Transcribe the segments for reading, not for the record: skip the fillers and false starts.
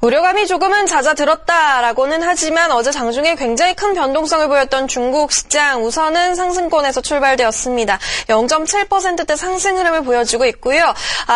우려감이 조금은 잦아들었다라고는 하지만 어제 장중에 굉장히 큰 변동성을 보였던 중국 시장 우선은 상승권에서 출발되었습니다. 0.7%대 상승 흐름을 보여주고 있고요.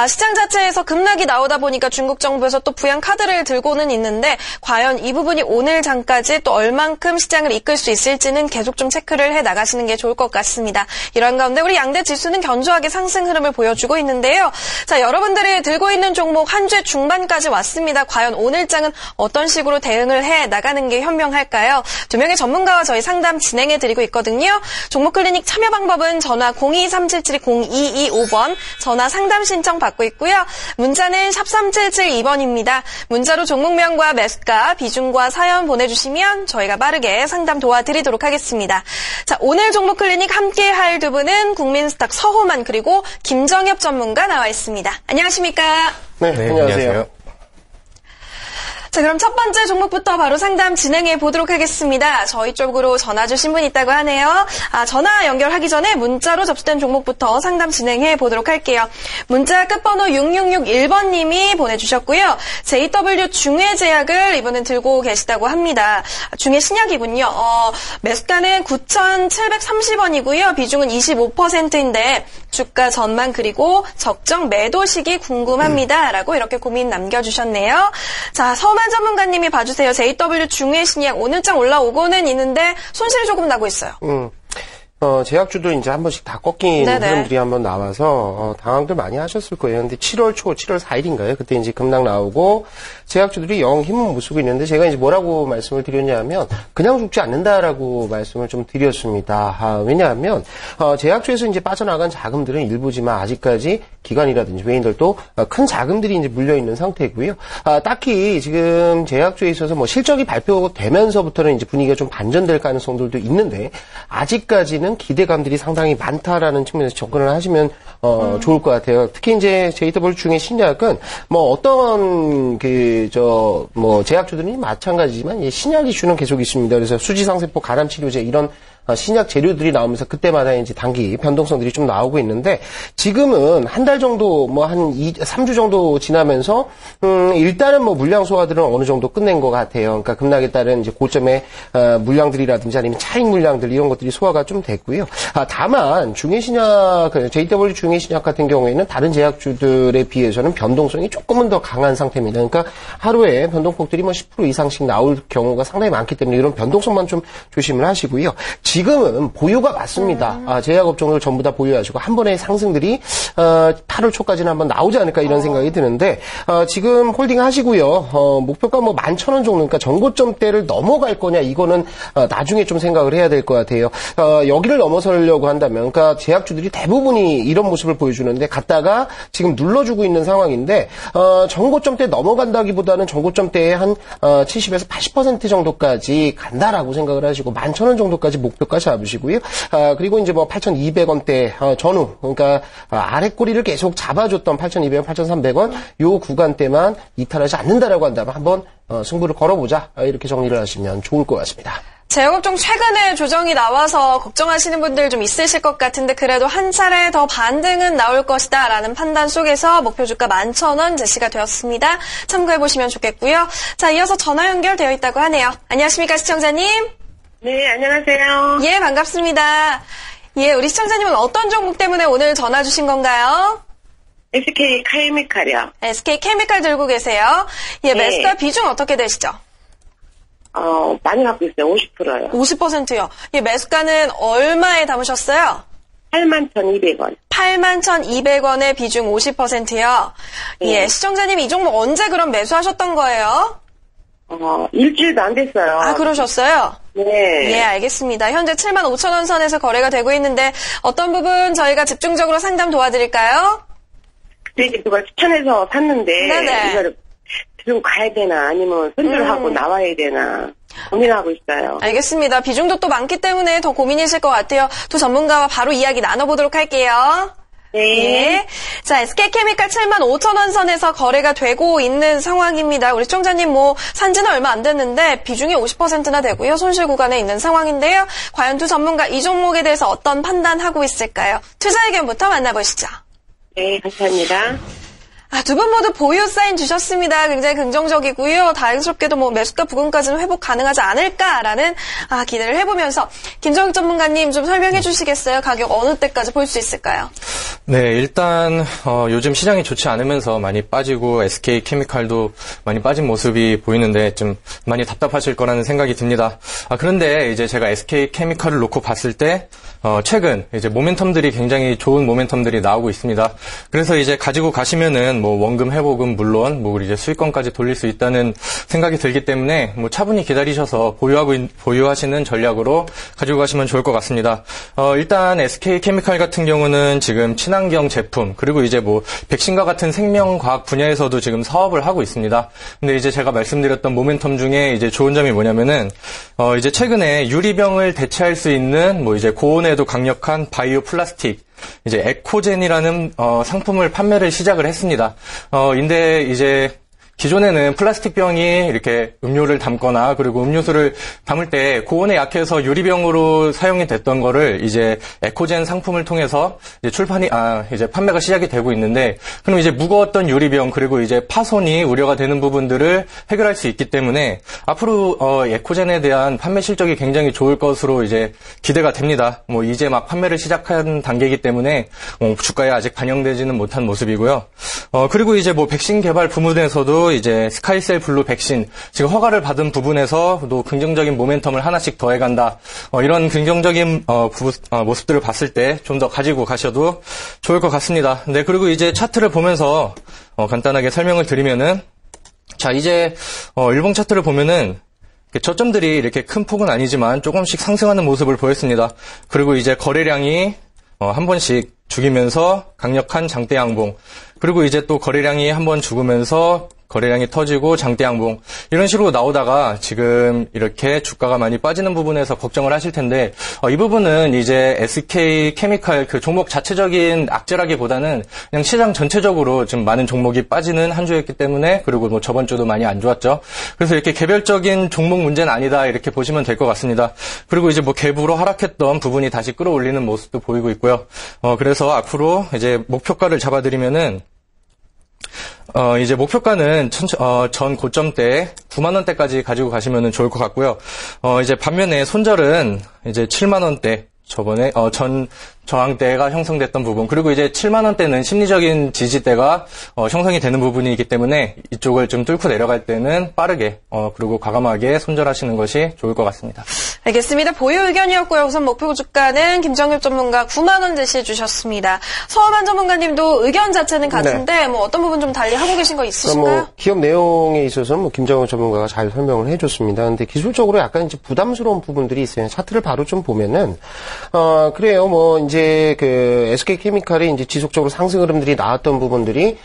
시장 자체에서 급락이 나오다 보니까 중국 정부에서 또 부양 카드를 들고는 있는데 과연 이 부분이 오늘 장까지 또 얼만큼 시장을 이끌 수 있을지는 계속 좀 체크를 해 나가시는 게 좋을 것 같습니다. 이런 가운데 우리 양대 지수는 견조하게 상승 흐름을 보여주고 있는데요. 자, 여러분들이 들고 있는 종목 한 주의 중반까지 왔습니다. 과연 오늘 장은 어떤 식으로 대응을 해 나가는 게 현명할까요? 두 명의 전문가와 저희 상담 진행해 드리고 있거든요. 종목 클리닉 참여 방법은 전화 02-377-0225번 전화 상담 신청 받고 있고요. 문자는 샵 3772번입니다. 문자로 종목명과 매수가, 비중과 사연 보내주시면 저희가 빠르게 상담 도와드리도록 하겠습니다. 자, 오늘 종목 클리닉 함께 할 두 분은 국민스탁 서호만 그리고 김정엽 전문가 나와 있습니다. 안녕하십니까? 네, 안녕하세요. 자, 그럼 첫 번째 종목부터 바로 상담 진행해 보도록 하겠습니다. 저희 쪽으로 전화 주신 분 있다고 하네요. 전화 연결하기 전에 문자로 접수된 종목부터 상담 진행해 보도록 할게요. 문자 끝번호 6661번님이 보내주셨고요. JW 중해제약을 이번엔 들고 계시다고 합니다. 중해신약이군요. 매수가는 9,730원이고요. 비중은 25%인데 주가 전망 그리고 적정 매도 시기 궁금합니다. 라고 이렇게 고민 남겨주셨네요. 자, 서만 전문가님이 봐주세요. JW 중해신약 오늘장 올라오고는 있는데 손실이 조금 나고 있어요. 제약주도 이제 한 번씩 다 꺾이는 흐름들이 한번 나와서, 당황들 많이 하셨을 거예요. 근데 7월 4일인가요? 그때 이제 급락 나오고, 제약주들이 영 힘은 못 쓰고 있는데, 제가 이제 뭐라고 말씀을 드렸냐면, 그냥 죽지 않는다라고 말씀을 좀 드렸습니다. 왜냐하면, 제약주에서 이제 빠져나간 자금들은 일부지만 아직까지 기관이라든지 외인들도 큰 자금들이 이제 물려있는 상태고요. 딱히 지금 제약주에 있어서 뭐 실적이 발표되면서부터는 이제 분위기가 좀 반전될 가능성들도 있는데, 아직까지는 기대감들이 상당히 많다라는 측면에서 접근을 하시면 좋을 것 같아요. 특히 이제 JW 중해신약은 뭐 어떤 제약주들이 마찬가지지만 신약 이슈는 계속 있습니다. 그래서 수지상세포 가람치료제 이런 신약 재료들이 나오면서 그때마다 이제 단기 변동성들이 좀 나오고 있는데 지금은 한 달 정도 한 3주 정도 지나면서 일단은 뭐 물량 소화들은 어느 정도 끝낸 것 같아요. 그러니까 급락에 따른 이제 고점의 물량들이라든지 아니면 차익 물량들 이런 것들이 소화가 좀 됐고요. 다만 중해신약 JW 중해신약 같은 경우에는 다른 제약주들에 비해서는 변동성이 조금은 더 강한 상태입니다. 그러니까 하루에 변동폭들이 뭐 10% 이상씩 나올 경우가 상당히 많기 때문에 이런 변동성만 좀 조심을 하시고요. 지금은 보유가 맞습니다. 제약업종을 전부 다 보유하시고 한 번의 상승들이 8월 초까지는 한번 나오지 않을까 이런 생각이 드는데 지금 홀딩 하시고요. 목표가 뭐 11,000원 정도 그러니까 전고점대를 넘어갈 거냐 이거는 나중에 좀 생각을 해야 될 것 같아요. 여기를 넘어서려고 한다면 그러니까 제약주들이 대부분이 이런 모습을 보여주는데 갔다가 지금 눌러주고 있는 상황인데 전고점대 넘어간다기보다는 전고점대에 한 70에서 80% 정도까지 간다라고 생각을 하시고 11,000원 정도까지 목표가 잡으시고요. 그리고 이제 뭐 8,200원대 전후 그러니까 아랫꼬리를 계속 잡아줬던 8,200원, 8,300원 요 구간대만 이탈하지 않는다라고 한다면 한번 승부를 걸어보자 이렇게 정리를 하시면 좋을 것 같습니다. 제약업종 최근에 조정이 나와서 걱정하시는 분들 좀 있으실 것 같은데 그래도 한 차례 더 반등은 나올 것이다 라는 판단 속에서 목표 주가 11,000원 제시가 되었습니다. 참고해보시면 좋겠고요. 자, 이어서 전화 연결되어 있다고 하네요. 안녕하십니까 시청자님? 네, 안녕하세요. 예, 반갑습니다. 예, 우리 시청자님은 어떤 종목 때문에 오늘 전화 주신 건가요? SK 케미칼이요. SK 케미칼 들고 계세요. 예, 네. 매수가 비중 어떻게 되시죠? 많이 갖고 있어요. 50%요. 50%요. 예, 매수가는 얼마에 담으셨어요? 81,200원. 81,200원의 비중 50%요. 네. 예, 시청자님이 이 종목 언제 그럼 매수하셨던 거예요? 일주일도 안 됐어요. 그러셨어요? 네. 예, 알겠습니다. 현재 75,000원 선에서 거래가 되고 있는데 어떤 부분 저희가 집중적으로 상담 도와드릴까요? 그때 누가 추천해서 샀는데 네네. 이거를 들고 가야 되나 아니면 손절을 하고 나와야 되나 고민하고 있어요. 알겠습니다. 비중도 또 많기 때문에 더 고민이실 것 같아요. 두 전문가와 바로 이야기 나눠보도록 할게요. 네. 예. 자, SK케미칼 75,000원 선에서 거래가 되고 있는 상황입니다. 우리 시청자님 산지는 얼마 안 됐는데 비중이 50%나 되고요. 손실 구간에 있는 상황인데요. 과연 두 전문가 이 종목에 대해서 어떤 판단하고 있을까요? 투자 의견부터 만나보시죠. 네, 감사합니다. 두 분 모두 보유 사인 주셨습니다. 굉장히 긍정적이고요. 다행스럽게도 뭐 매수가 부근까지는 회복 가능하지 않을까라는 기대를 해보면서 김정욱 전문가님 좀 설명해 주시겠어요? 가격 어느 때까지 볼 수 있을까요? 네, 일단 요즘 시장이 좋지 않으면서 많이 빠지고 SK케미칼도 많이 빠진 모습이 보이는데 좀 많이 답답하실 거라는 생각이 듭니다. 그런데 이제 제가 SK케미칼을 놓고 봤을 때 최근 이제 모멘텀들이 굉장히 좋은 모멘텀들이 나오고 있습니다. 그래서 이제 가지고 가시면은 뭐 원금 회복은 물론 뭐 이제 수익권까지 돌릴 수 있다는 생각이 들기 때문에 뭐 차분히 기다리셔서 보유하시는 전략으로 가지고 가시면 좋을 것 같습니다. 일단 SK케미칼 같은 경우는 지금 친환경 제품 그리고 이제 뭐 백신과 같은 생명과학 분야에서도 지금 사업을 하고 있습니다. 근데 이제 제가 말씀드렸던 모멘텀 중에 이제 좋은 점이 뭐냐면은 이제 최근에 유리병을 대체할 수 있는 뭐 이제 고온에도 강력한 바이오 플라스틱 이제 에코젠이라는 상품을 판매를 시작을 했습니다. 근데 이제 기존에는 플라스틱 병이 이렇게 음료를 담거나 그리고 음료수를 담을 때 고온에 약해서 유리병으로 사용이 됐던 거를 이제 에코젠 상품을 통해서 이제 이제 판매가 시작이 되고 있는데 그럼 이제 무거웠던 유리병 그리고 이제 파손이 우려가 되는 부분들을 해결할 수 있기 때문에 앞으로 에코젠에 대한 판매 실적이 굉장히 좋을 것으로 이제 기대가 됩니다. 뭐 이제 막 판매를 시작한 단계이기 때문에 주가에 아직 반영되지는 못한 모습이고요. 그리고 이제 뭐 백신 개발 부문에서도 이제 스카이셀 블루 백신 지금 허가를 받은 부분에서도 긍정적인 모멘텀을 하나씩 더해간다. 이런 긍정적인 모습들을 봤을 때 좀 더 가지고 가셔도 좋을 것 같습니다. 네, 그리고 이제 차트를 보면서 간단하게 설명을 드리면은 자 이제 일봉 차트를 보면은 저점들이 이렇게 큰 폭은 아니지만 조금씩 상승하는 모습을 보였습니다. 그리고 이제 거래량이 한 번씩 죽이면서 강력한 장대 양봉 그리고 이제 또 거래량이 한 번 죽으면서 거래량이 터지고 장대 양봉 이런 식으로 나오다가 지금 이렇게 주가가 많이 빠지는 부분에서 걱정을 하실 텐데 이 부분은 이제 SK케미칼 그 종목 자체적인 악재라기보다는 그냥 시장 전체적으로 좀 많은 종목이 빠지는 한 주였기 때문에 그리고 뭐 저번 주도 많이 안 좋았죠. 그래서 이렇게 개별적인 종목 문제는 아니다 이렇게 보시면 될 것 같습니다. 그리고 이제 뭐 갭으로 하락했던 부분이 다시 끌어올리는 모습도 보이고 있고요. 그래서 앞으로 이제 목표가를 잡아드리면은 이제 목표가는 전 고점대 9만원대까지 가지고 가시면 좋을 것 같고요. 이제 반면에 손절은 이제 7만원대 저번에 전 저항대가 형성됐던 부분 그리고 이제 7만원대는 심리적인 지지대가 형성이 되는 부분이기 때문에 이쪽을 좀 뚫고 내려갈 때는 빠르게 그리고 과감하게 손절하시는 것이 좋을 것 같습니다. 알겠습니다. 보유 의견이었고요. 우선 목표 주가는 김정욱 전문가 9만원 제시해 주셨습니다. 서원환 전문가님도 의견 자체는 같은데 네. 뭐 어떤 부분 좀 달리 하고 계신 거 있으신가요? 뭐 기업 내용에 있어서 뭐 김정욱 전문가가 잘 설명을 해줬습니다. 근데 기술적으로 약간 이제 부담스러운 부분들이 있어요. 차트를 바로 좀 보면은 그래요. 뭐 이제 그 SK케미칼이 이제 지속적으로 상승 흐름들이 나왔던 부분들이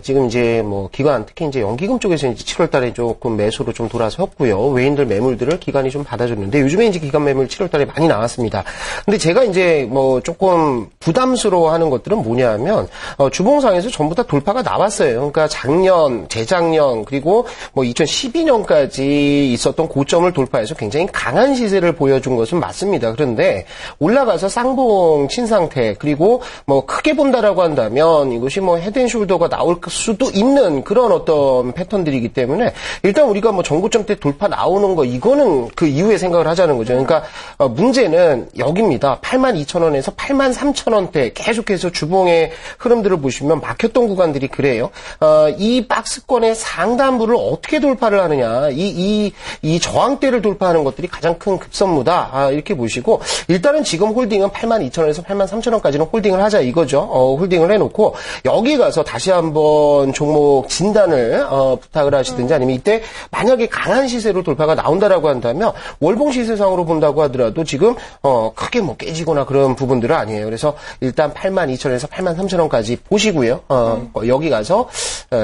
지금 이제 뭐 기관 특히 이제 연기금 쪽에서 이제 7월달에 조금 매수로 좀 돌아섰고요. 외인들 매물들을 기관이 좀 받아줬는데 요즘에 이제 기관 매물 7월달에 많이 나왔습니다. 근데 제가 이제 뭐 조금 부담스러워하는 것들은 뭐냐면 주봉상에서 전부 다 돌파가 나왔어요. 그러니까 작년, 재작년 그리고 뭐 2012년까지 있었던 고점을 돌파해서 굉장히 강한 시세를 보여준 것은 맞습니다. 그런데 올라가서 쌍봉 친 상태 그리고 뭐 크게 본다라고 한다면 이것이 뭐 헤드앤숄더가 나올 수도 있는 그런 어떤 패턴들이기 때문에 일단 우리가 뭐 전고점 때 돌파 나오는 거 이거는 그 이후에 생각을 하자는 거죠. 그러니까 문제는 여기입니다. 82,000원에서 83,000원대 계속해서 주봉의 흐름들을 보시면 막혔던 구간들이 그래요. 이 박스권의 상단부를 어떻게 돌파를 하느냐 이 저항대를 돌파하는 것들이 가장 큰 급선무다 이렇게 보시고 일단은 지금 홀딩은 82,000원에서 83,000원까지는 홀딩을 하자 이거죠. 홀딩을 해놓고 여기 가서 다시 한번 종목 진단을 부탁을 하시든지 아니면 이때 만약에 강한 시세로 돌파가 나온다라고 한다면 월봉 시세상으로 본다고 하더라도 지금 크게 뭐 깨지거나 그런 부분들은 아니에요. 그래서 일단 82,000원에서 83,000원까지 보시고요. 여기 가서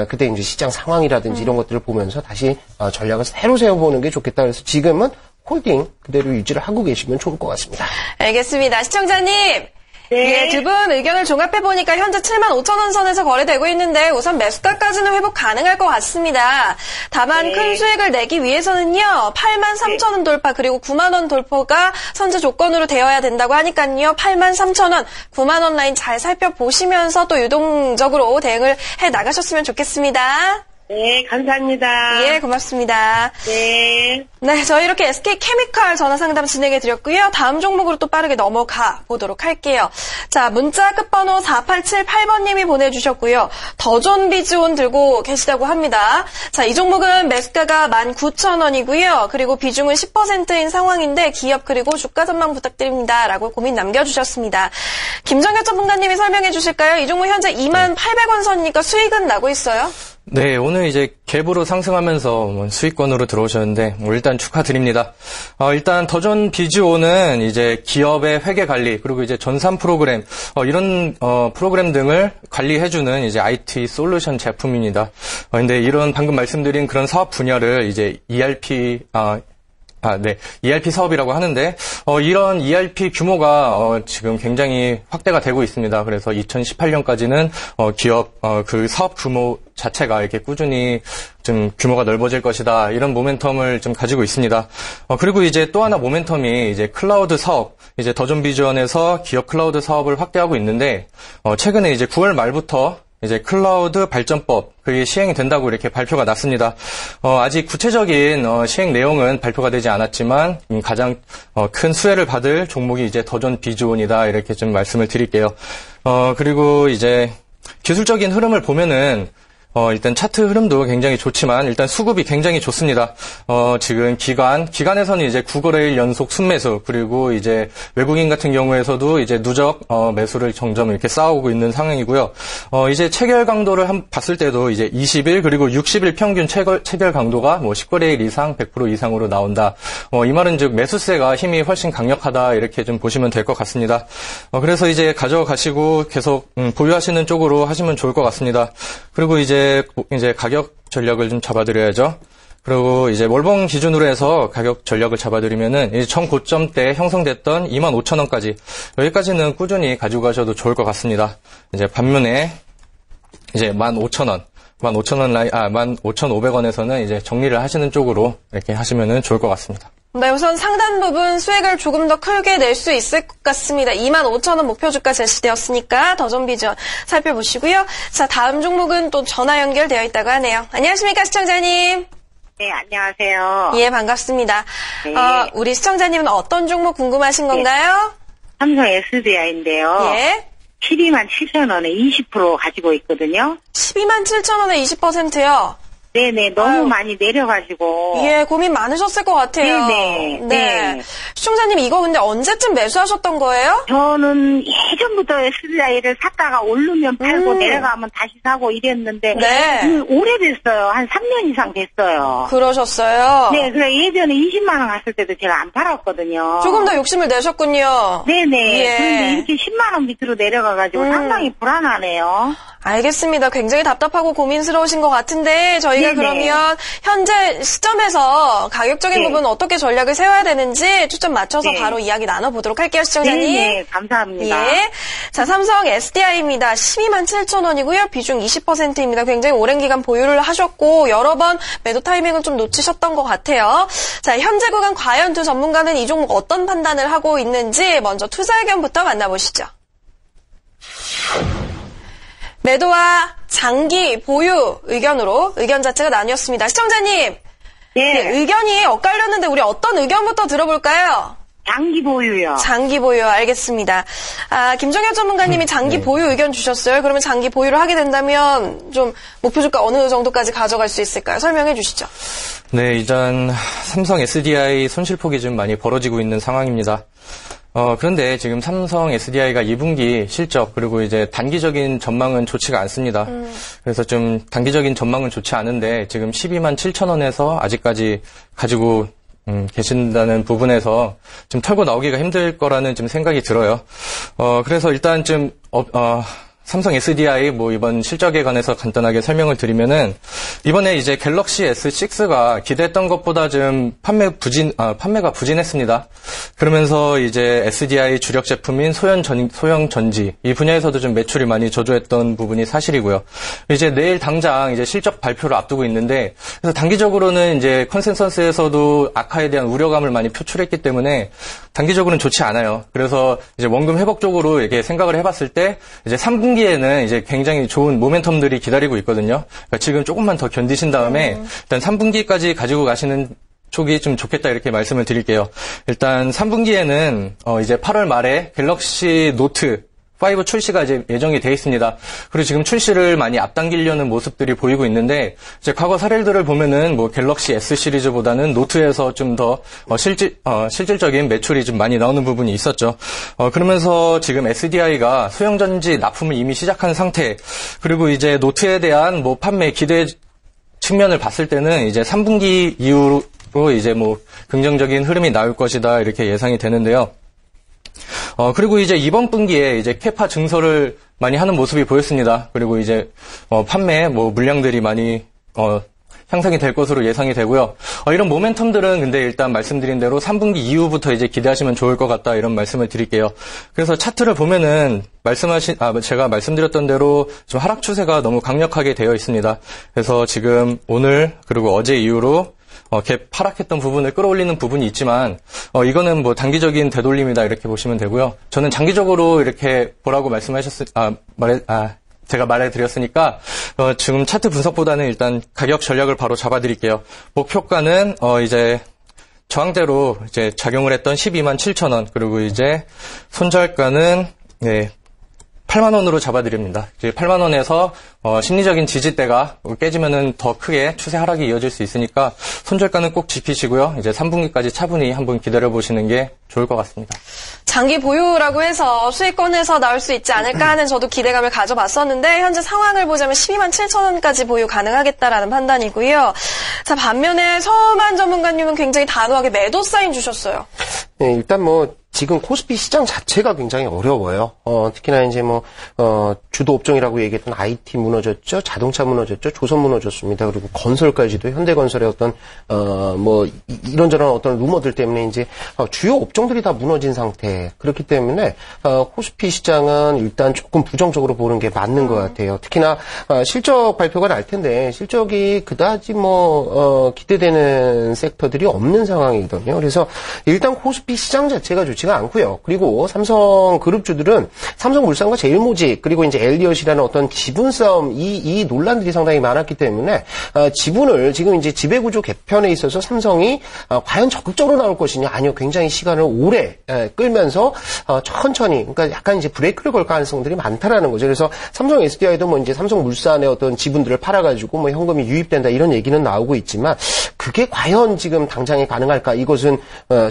그때 이제 시장 상황이라든지 이런 것들을 보면서 다시 전략을 새로 세워보는 게 좋겠다. 그래서 지금은 홀딩 그대로 유지를 하고 계시면 좋을 것 같습니다. 알겠습니다. 시청자님 네. 예, 두 분 의견을 종합해보니까 현재 75,000원 선에서 거래되고 있는데 우선 매수가까지는 회복 가능할 것 같습니다. 다만 네. 큰 수익을 내기 위해서는요, 83,000원 돌파 그리고 9만원 돌파가 선제 조건으로 되어야 된다고 하니까요, 83,000원, 9만원 라인 잘 살펴보시면서 또 유동적으로 대응을 해 나가셨으면 좋겠습니다. 네, 감사합니다. 예, 고맙습니다. 네. 네, 저희 이렇게 SK케미칼 전화 상담 진행해 드렸고요. 다음 종목으로 또 빠르게 넘어가 보도록 할게요. 자, 문자 끝번호 4878번님이 보내주셨고요. 더존비즈온 들고 계시다고 합니다. 자, 이 종목은 매수가가 19,000원이고요. 그리고 비중은 10%인 상황인데 기업 그리고 주가 전망 부탁드립니다. 라고 고민 남겨주셨습니다. 김정현 전문가님이 설명해 주실까요? 이 종목 현재 28,000원 선이니까 수익은 나고 있어요? 네, 오늘 이제 갭으로 상승하면서 수익권으로 들어오셨는데 일단 축하드립니다. 일단 더존 비즈온은 이제 기업의 회계 관리 그리고 이제 전산 프로그램 이런 프로그램 등을 관리해주는 이제 IT 솔루션 제품입니다. 근데 이런 방금 말씀드린 그런 사업 분야를 이제 ERP 사업이라고 하는데, 이런 ERP 규모가, 지금 굉장히 확대가 되고 있습니다. 그래서 2018년까지는, 기업, 그 사업 규모 자체가 이렇게 꾸준히 좀 규모가 넓어질 것이다. 이런 모멘텀을 좀 가지고 있습니다. 그리고 이제 또 하나 모멘텀이 이제 클라우드 사업, 이제 더존 비전에서 기업 클라우드 사업을 확대하고 있는데, 최근에 이제 9월 말부터 이제 클라우드 발전법 그게 시행이 된다고 이렇게 발표가 났습니다. 아직 구체적인 시행 내용은 발표가 되지 않았지만 가장 큰 수혜를 받을 종목이 이제 더존 비즈온이다 이렇게 좀 말씀을 드릴게요. 그리고 이제 기술적인 흐름을 보면은 일단 차트 흐름도 굉장히 좋지만 일단 수급이 굉장히 좋습니다. 지금 기관에서는 이제 9거래일 연속 순매수 그리고 이제 외국인 같은 경우에서도 이제 누적 매수를 점점 이렇게 쌓아오고 있는 상황이고요. 이제 체결 강도를 봤을 때도 이제 20일 그리고 60일 평균 체결 강도가 뭐 10거래일 이상 100% 이상으로 나온다. 이 말은 즉 매수세가 힘이 훨씬 강력하다 이렇게 좀 보시면 될 것 같습니다. 그래서 이제 가져가시고 계속 보유하시는 쪽으로 하시면 좋을 것 같습니다. 그리고 이제 가격 전략을 좀 잡아드려야죠. 그리고 이제 월봉 기준으로 해서 가격 전략을 잡아드리면은 이제 전 고점 때 형성됐던 25,000원까지 여기까지는 꾸준히 가지고 가셔도 좋을 것 같습니다. 이제 반면에 이제 15,000원, 15,500원에서는 이제 정리를 하시는 쪽으로 이렇게 하시면은 좋을 것 같습니다. 네, 우선 상단 부분 수익을 조금 더 크게 낼 수 있을 것 같습니다. 25,000원 목표 주가 제시되었으니까 더존 비전 살펴보시고요. 자, 다음 종목은 또 전화 연결되어 있다고 하네요. 안녕하십니까, 시청자님. 네, 안녕하세요. 예, 반갑습니다. 네. 우리 시청자님은 어떤 종목 궁금하신 건가요? 삼성 SDI인데요. 예. 127,000원에 20% 가지고 있거든요. 127,000원에 20%요? 네네, 너무 아유. 많이 내려가지고. 예, 고민 많으셨을 것 같아요. 네네. 네. 시청자님, 이거 근데 언제쯤 매수하셨던 거예요? 저는 예전부터 SDI를 샀다가 오르면 팔고 내려가면 다시 사고 이랬는데. 네. 오래됐어요. 한 3년 이상 됐어요. 그러셨어요? 네, 그래 예전에 20만원 갔을 때도 제가 안 팔았거든요. 조금 더 욕심을 내셨군요. 네네. 예. 그런데 이렇게 10만원 밑으로 내려가가지고 상당히 불안하네요. 알겠습니다. 굉장히 답답하고 고민스러우신 것 같은데 저희가 네네. 그러면 현재 시점에서 가격적인 네. 부분 어떻게 전략을 세워야 되는지 초점 맞춰서 네. 바로 이야기 나눠보도록 할게요, 시청자님. 네, 감사합니다. 예. 자, 삼성 SDI입니다. 127,000원이고요. 비중 20%입니다. 굉장히 오랜 기간 보유를 하셨고 여러 번 매도 타이밍을 좀 놓치셨던 것 같아요. 자, 현재 구간 과연 두 전문가는 이 종목 어떤 판단을 하고 있는지 먼저 투자 의견부터 만나보시죠. 매도와 장기 보유 의견으로 의견 자체가 나뉘었습니다. 시청자님, 네, 의견이 엇갈렸는데 우리 어떤 의견부터 들어볼까요? 장기 보유요. 장기 보유, 알겠습니다. 김정현 전문가님이 장기 보유 의견 주셨어요. 그러면 장기 보유를 하게 된다면 좀 목표 주가 어느 정도까지 가져갈 수 있을까요? 설명해 주시죠. 네, 일단 삼성 SDI 손실폭이 좀 많이 벌어지고 있는 상황입니다. 그런데 지금 삼성 SDI가 2분기 실적 그리고 이제 단기적인 전망은 좋지가 않습니다. 그래서 좀 단기적인 전망은 좋지 않은데 지금 127,000원에서 아직까지 가지고 계신다는 부분에서 좀 털고 나오기가 힘들 거라는 좀 생각이 들어요. 그래서 일단 좀 삼성 SDI 뭐 이번 실적에 관해서 간단하게 설명을 드리면은 이번에 이제 갤럭시 S6가 기대했던 것보다 좀 판매가 부진했습니다. 그러면서 이제 SDI 주력 제품인 소형 전지 이 분야에서도 좀 매출이 많이 저조했던 부분이 사실이고요. 이제 내일 당장 이제 실적 발표를 앞두고 있는데 그래서 단기적으로는 이제 컨센서스에서도 악화에 대한 우려감을 많이 표출했기 때문에 단기적으로는 좋지 않아요. 그래서 이제 원금 회복 쪽으로 이렇게 생각을 해봤을 때 이제 3분기에는 이제 굉장히 좋은 모멘텀들이 기다리고 있거든요. 그러니까 지금 조금만 더 견디신 다음에 일단 3분기까지 가지고 가시는 쪽이 좀 좋겠다 이렇게 말씀을 드릴게요. 일단 3분기에는 이제 8월 말에 갤럭시 노트 5 출시가 이제 예정이 돼 있습니다. 그리고 지금 출시를 많이 앞당기려는 모습들이 보이고 있는데, 이제 과거 사례들을 보면은 뭐 갤럭시 S 시리즈보다는 노트에서 좀 더 실질적인 매출이 좀 많이 나오는 부분이 있었죠. 그러면서 지금 SDI가 소형전지 납품을 이미 시작한 상태, 그리고 이제 노트에 대한 뭐 판매 기대 측면을 봤을 때는 이제 3분기 이후로 이제 뭐 긍정적인 흐름이 나올 것이다 이렇게 예상이 되는데요. 그리고 이제 이번 분기에 이제 캐파 증설을 많이 하는 모습이 보였습니다. 그리고 이제 판매 물량들이 많이 향상이 될 것으로 예상이 되고요. 이런 모멘텀들은 근데 일단 말씀드린 대로 3분기 이후부터 이제 기대하시면 좋을 것 같다 이런 말씀을 드릴게요. 그래서 차트를 보면은 제가 말씀드렸던 대로 좀 하락 추세가 너무 강력하게 되어 있습니다. 그래서 지금 오늘 그리고 어제 이후로 갭 하락했던 부분을 끌어올리는 부분이 있지만 이거는 뭐 단기적인 되돌림이다 이렇게 보시면 되고요. 저는 장기적으로 이렇게 보라고 제가 말해드렸으니까 지금 차트 분석보다는 일단 가격 전략을 바로 잡아드릴게요. 목표가는 이제 저항대로 이제 작용을 했던 127,000원 그리고 이제 손절가는 8만 원으로 잡아드립니다. 이제 8만 원에서 심리적인 지지대가 깨지면은 더 크게 추세 하락이 이어질 수 있으니까 손절가는 꼭 지키시고요. 이제 3분기까지 차분히 한번 기다려 보시는 게 좋을 것 같습니다. 장기 보유라고 해서 수익권에서 나올 수 있지 않을까 하는 저도 기대감을 가져봤었는데 현재 상황을 보자면 127,000원까지 보유 가능하겠다라는 판단이고요. 자, 반면에 서만 전문가님은 굉장히 단호하게 매도 사인 주셨어요. 네, 일단 지금 코스피 시장 자체가 굉장히 어려워요. 특히나 이제 주도 업종이라고 얘기했던 IT 무너졌죠, 자동차 무너졌죠, 조선 무너졌습니다. 그리고 건설까지도 현대건설의 어떤 이런저런 어떤 루머들 때문에 이제 주요 업종들이 다 무너진 상태. 그렇기 때문에 코스피 시장은 일단 조금 부정적으로 보는 게 맞는 것 같아요. 특히나 실적 발표가 날 텐데 실적이 그다지 기대되는 섹터들이 없는 상황이거든요. 그래서 일단 코스피 시장 자체가 좋지가 않고요. 그리고 삼성그룹주들은 삼성물산과 제일모직 그리고 이제 엘리엇이라는 어떤 지분 싸움 이 논란들이 상당히 많았기 때문에 지분을 지금 이제 지배구조 개편에 있어서 삼성이 과연 적극적으로 나올 것이냐 아니요 굉장히 시간을 오래 끌면서 천천히 그러니까 약간 이제 브레이크를 걸 가능성들이 많다라는 거죠. 그래서 삼성 SDI도 이제 삼성물산의 어떤 지분들을 팔아가지고 현금이 유입된다 이런 얘기는 나오고 있지만 그게 과연 지금 당장에 가능할까 이것은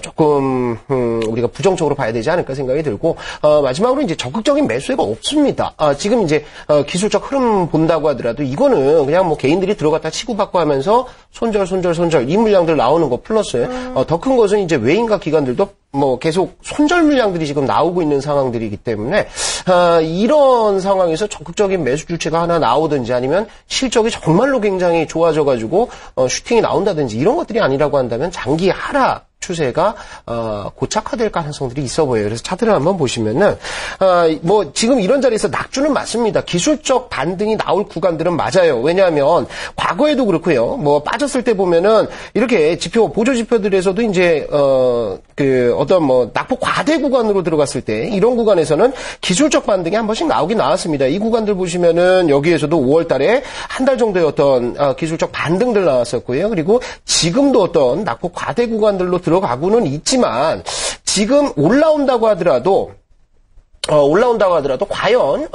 조금 우리가 부정적으로 봐야 되지 않을까 생각이 들고 마지막으로 이제 적극적인 매수가 없습니다. 지금 이제 기술적 흐름 본다고 하더라도 이거는 그냥 개인들이 들어갔다 치고받고 하면서 손절 이 물량들 나오는 거 플러스 더 큰 것은 이제 외인과 기관들도 계속 손절 물량들이 지금 나오고 있는 상황들이기 때문에 이런 상황에서 적극적인 매수 주체가 하나 나오든지 아니면 실적이 정말로 굉장히 좋아져가지고 슈팅이 나온다든지 이런 것들이 아니라고 한다면 장기 하락 추세가 고착화될 가능성들이 있어 보여요. 그래서 차트를 한번 보시면은 지금 이런 자리에서 낙주는 맞습니다. 기술적 반등이 나올 구간들은 맞아요. 왜냐하면 과거에도 그렇고요. 빠졌을 때 보면은 이렇게 보조 지표들에서도 이제 어떤 낙폭 과대 구간으로 들어갔을 때 이런 구간에서는 기술적 반등이 한 번씩 나오긴 나왔습니다. 이 구간들 보시면은 여기에서도 5월달에 한 달 정도의 어떤 기술적 반등들 나왔었고요. 그리고 지금도 어떤 낙폭 과대 구간들로 들어가고는 있지만 지금 올라온다고 하더라도 과연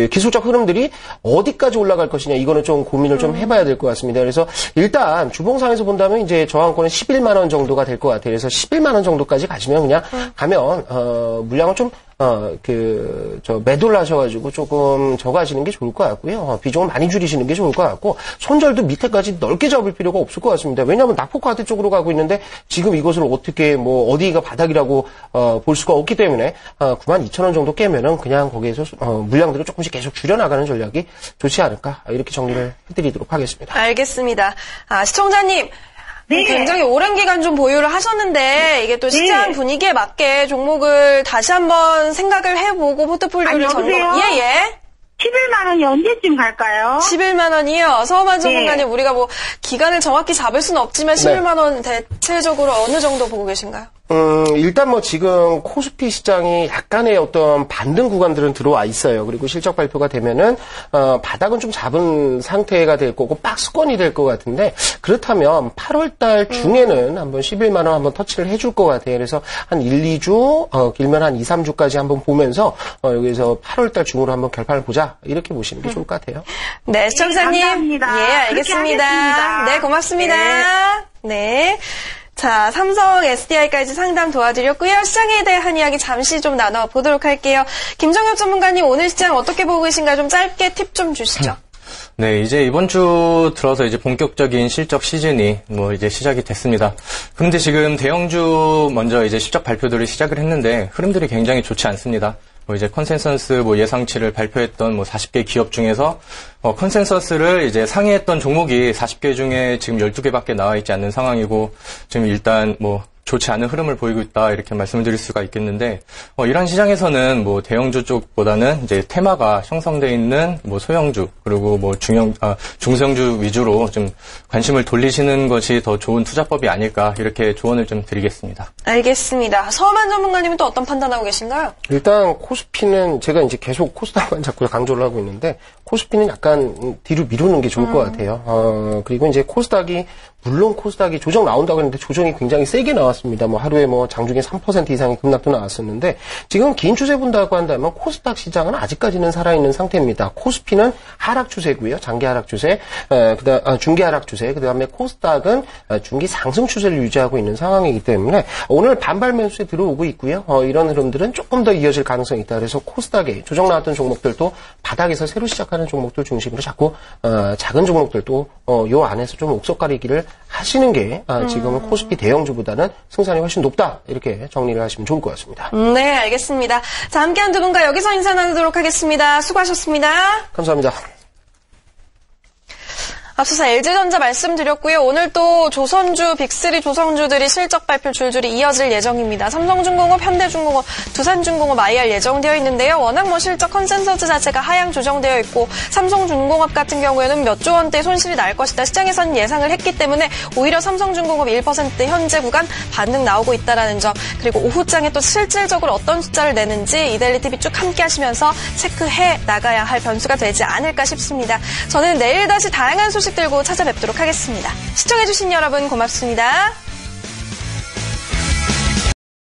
기술적 흐름들이 어디까지 올라갈 것이냐 이거는 좀 고민을 좀 해봐야 될 것 같습니다. 그래서 일단 주봉상에서 본다면 이제 저항권은 11만 원 정도가 될 것 같아요. 그래서 11만 원 정도까지 가시면 그냥 가면 물량을 좀 매도를 하셔가지고 조금 저거 하시는 게 좋을 것 같고요. 비중을 많이 줄이시는 게 좋을 것 같고, 손절도 밑에까지 넓게 잡을 필요가 없을 것 같습니다. 왜냐하면 낙폭과대 쪽으로 가고 있는데, 지금 이것을 어떻게, 어디가 바닥이라고, 볼 수가 없기 때문에, 92,000원 정도 깨면은 그냥 거기에서, 물량들을 조금씩 계속 줄여나가는 전략이 좋지 않을까, 이렇게 정리를 해드리도록 하겠습니다. 알겠습니다. 시청자님. 네. 굉장히 오랜 기간 좀 보유를 하셨는데 이게 또 시장 분위기에 맞게 종목을 다시 한번 생각을 해보고 포트폴리오를 예. 11만 원이 언제쯤 갈까요? 11만 원이요. 서만 전문가님 우리가 기간을 정확히 잡을 수는 없지만 11만 원 대체적으로 어느 정도 보고 계신가요? 일단 지금 코스피 시장이 약간의 어떤 반등 구간들은 들어와 있어요. 그리고 실적 발표가 되면은, 바닥은 좀 잡은 상태가 될 거고, 박스권이 될 것 같은데, 그렇다면 8월 달 중에는 한번 11만원 한번 터치를 해줄 것 같아요. 그래서 한 1, 2주, 길면 한 2, 3주까지 한번 보면서, 여기서 8월 달 중으로 한번 결판을 보자. 이렇게 보시는 게 좋을 것 같아요. 네, 시청자님. 감사합니다. 예, 알겠습니다. 네, 고맙습니다. 네. 자, 삼성 SDI까지 상담 도와드렸고요. 시장에 대한 이야기 잠시 좀 나눠보도록 할게요. 김정엽 전문가님, 오늘 시장 어떻게 보고 계신가요? 좀 짧게 팁 좀 주시죠. 네, 이제 이번 주 들어서 이제 본격적인 실적 시즌이 이제 시작이 됐습니다. 그런데 지금 대형주 먼저 이제 실적 발표들을 시작을 했는데 흐름들이 굉장히 좋지 않습니다. 이제 컨센서스 예상치를 발표했던 40개 기업 중에서 컨센서스를 이제 상회했던 종목이 40개 중에 지금 12개밖에 나와 있지 않는 상황이고 지금 일단 좋지 않은 흐름을 보이고 있다 이렇게 말씀을 드릴 수가 있겠는데 이런 시장에서는 대형주 쪽보다는 이제 테마가 형성되어 있는 소형주 그리고 중소형주 위주로 좀 관심을 돌리시는 것이 더 좋은 투자법이 아닐까 이렇게 조언을 좀 드리겠습니다. 알겠습니다. 서만 전문가님은 또 어떤 판단하고 계신가요? 일단 코스피는 제가 이제 계속 코스닥만 자꾸 강조를 하고 있는데 코스피는 약간 뒤로 미루는 게 좋을 것 같아요. 그리고 이제 물론 코스닥이 조정 나온다고 했는데 조정이 굉장히 세게 나왔습니다. 하루에 장중에 3% 이상의 급락도 나왔었는데 지금 긴 추세 본다고 한다면 코스닥 시장은 아직까지는 살아있는 상태입니다. 코스피는 하락 추세고요. 장기 하락 추세, 중기 하락 추세, 그 다음에 코스닥은 중기 상승 추세를 유지하고 있는 상황이기 때문에 오늘 반발 매수에 들어오고 있고요. 이런 흐름들은 조금 더 이어질 가능성이 있다. 그래서 코스닥에 조정 나왔던 종목들도 바닥에서 새로 시작하는 종목들 중심으로 자꾸 작은 종목들도 요 안에서 좀 옥석 가리기를 하시는 게 지금은 코스피 대형주보다는 승산이 훨씬 높다 이렇게 정리를 하시면 좋을 것 같습니다. 네, 알겠습니다. 자, 함께한 두 분과 여기서 인사 나누도록 하겠습니다. 수고하셨습니다. 감사합니다. 앞서서 LG전자 말씀드렸고요. 오늘 또 조선주, 빅3 조선주들이 실적 발표 줄줄이 이어질 예정입니다. 삼성중공업, 현대중공업, 두산중공업 IR 예정되어 있는데요. 워낙 실적 컨센서스 자체가 하향 조정되어 있고 삼성중공업 같은 경우에는 몇 조 원대 손실이 날 것이다. 시장에서는 예상을 했기 때문에 오히려 삼성중공업 1% 현재 구간 반등 나오고 있다는 점. 그리고 오후장에 또 실질적으로 어떤 숫자를 내는지 이데일리TV 쭉 함께 하시면서 체크해 나가야 할 변수가 되지 않을까 싶습니다. 저는 내일 다시 다양한 소식 들고 찾아뵙도록 하겠습니다. 시청해주신 여러분 고맙습니다.